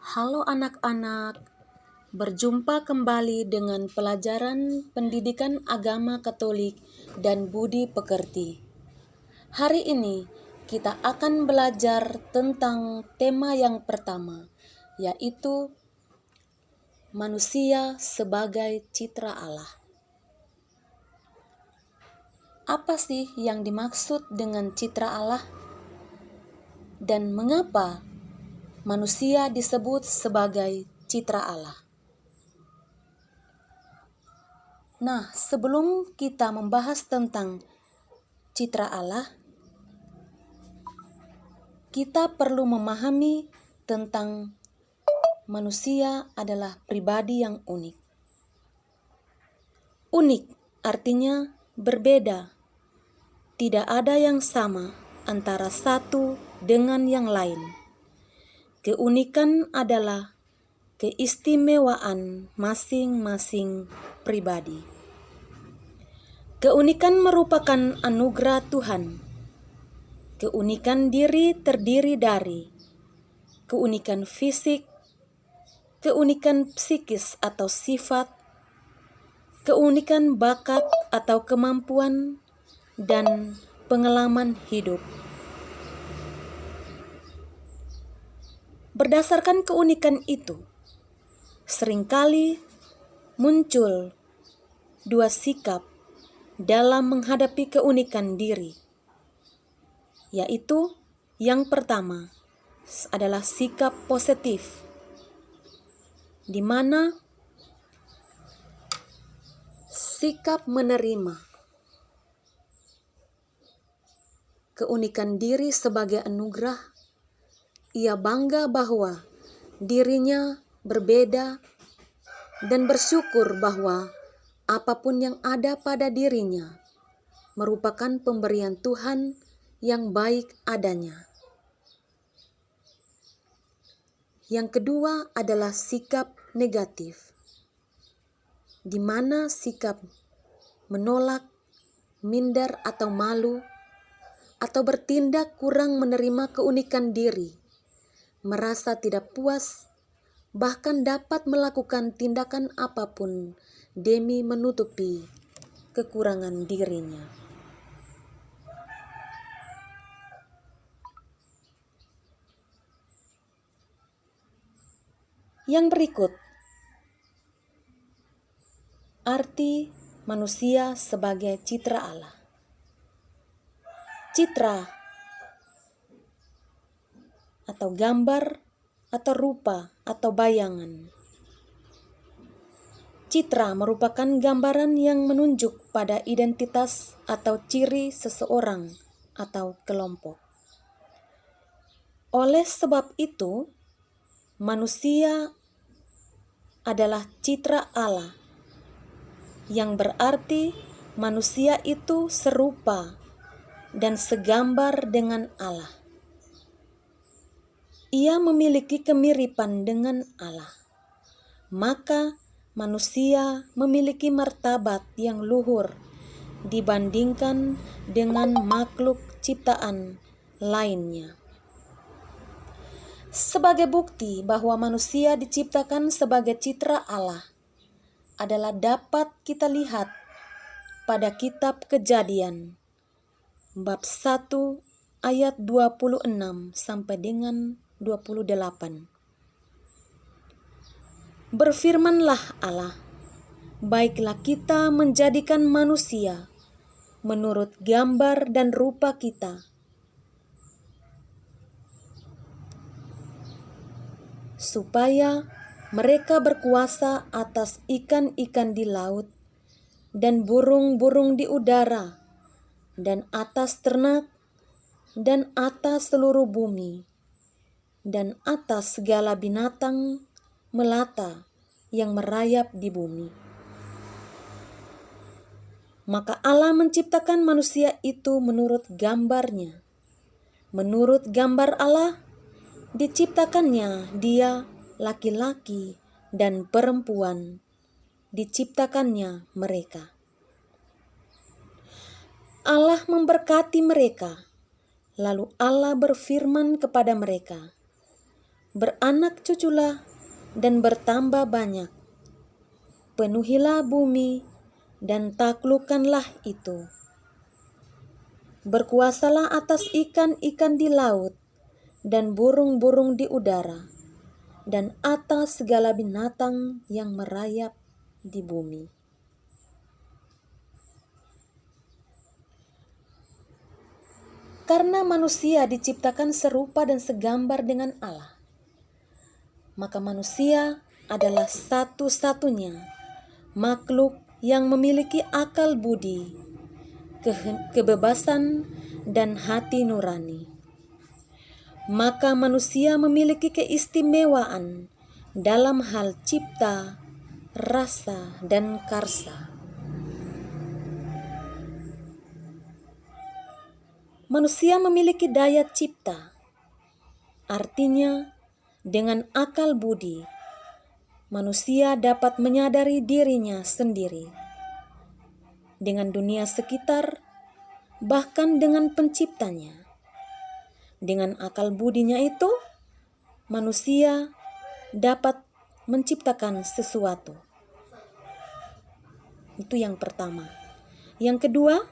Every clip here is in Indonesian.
Halo anak-anak, berjumpa kembali dengan pelajaran pendidikan agama Katolik dan budi pekerti. Hari ini kita akan belajar tentang tema yang pertama, yaitu manusia sebagai citra Allah. Apa sih yang dimaksud dengan citra Allah? Dan mengapa manusia disebut sebagai citra Allah? Nah, sebelum kita membahas tentang citra Allah, kita perlu memahami tentang manusia adalah pribadi yang unik. Unik artinya berbeda. Tidak ada yang sama antara satu dengan yang lain. Keunikan adalah keistimewaan masing-masing pribadi. Keunikan merupakan anugerah Tuhan. Keunikan diri terdiri dari keunikan fisik, keunikan psikis atau sifat, keunikan bakat atau kemampuan, dan pengalaman hidup. Berdasarkan keunikan itu, seringkali muncul dua sikap dalam menghadapi keunikan diri, yaitu yang pertama adalah sikap positif, di mana sikap menerima keunikan diri sebagai anugerah. Ia bangga bahwa dirinya berbeda dan bersyukur bahwa apapun yang ada pada dirinya merupakan pemberian Tuhan yang baik adanya. Yang kedua adalah sikap negatif, di mana sikap menolak, minder atau malu, atau bertindak kurang menerima keunikan diri, merasa tidak puas, bahkan dapat melakukan tindakan apapun demi menutupi kekurangan dirinya. Yang berikut, arti manusia sebagai citra Allah. Citra atau gambar atau rupa atau bayangan. Citra merupakan gambaran yang menunjuk pada identitas atau ciri seseorang atau kelompok. Oleh sebab itu, manusia adalah citra Allah, yang berarti manusia itu serupa dan segambar dengan Allah. Ia memiliki kemiripan dengan Allah, maka manusia memiliki martabat yang luhur dibandingkan dengan makhluk ciptaan lainnya. Sebagai bukti bahwa manusia diciptakan sebagai citra Allah adalah dapat kita lihat pada kitab Kejadian bab 1 ayat 26 sampai dengan 28. Berfirmanlah Allah, baiklah kita menjadikan manusia menurut gambar dan rupa kita, supaya mereka berkuasa atas ikan-ikan di laut dan burung-burung di udara dan atas ternak dan atas seluruh bumi dan atas segala binatang melata yang merayap di bumi. Maka Allah menciptakan manusia itu menurut gambarnya. Menurut gambar Allah diciptakannya dia, laki-laki dan perempuan diciptakannya mereka. Allah memberkati mereka, lalu Allah berfirman kepada mereka, beranak cuculah dan bertambah banyak. Penuhilah bumi dan taklukkanlah itu. Berkuasalah atas ikan-ikan di laut dan burung-burung di udara, dan atas segala binatang yang merayap di bumi. Karena manusia diciptakan serupa dan segambar dengan Allah, maka manusia adalah satu-satunya makhluk yang memiliki akal budi, kebebasan, dan hati nurani. Maka manusia memiliki keistimewaan dalam hal cipta, rasa, dan karsa. Manusia memiliki daya cipta, artinya dengan akal budi, manusia dapat menyadari dirinya sendiri, dengan dunia sekitar, bahkan dengan penciptanya. Dengan akal budinya itu, manusia dapat menciptakan sesuatu. Itu yang pertama. Yang kedua,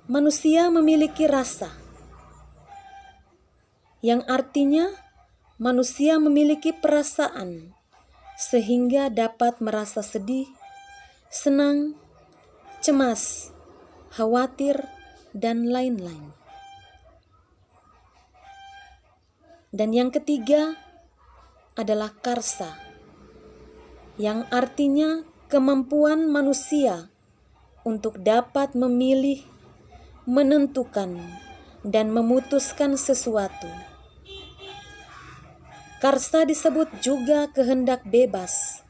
manusia memiliki rasa, yang artinya manusia memiliki perasaan sehingga dapat merasa sedih, senang, cemas, khawatir, dan lain-lain. Dan yang ketiga adalah karsa, yang artinya kemampuan manusia untuk dapat memilih, menentukan, dan memutuskan sesuatu. Karsa disebut juga kehendak bebas.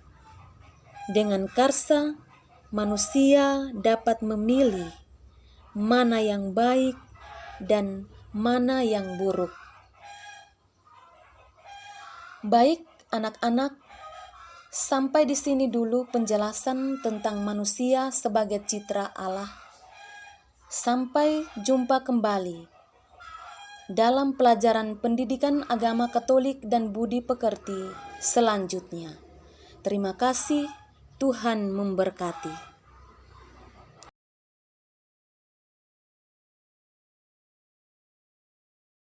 Dengan karsa, manusia dapat memilih mana yang baik dan mana yang buruk. Baik, anak-anak, sampai di sini dulu penjelasan tentang manusia sebagai citra Allah. Sampai jumpa kembali dalam pelajaran pendidikan agama Katolik dan budi pekerti selanjutnya. Terima kasih, Tuhan memberkati.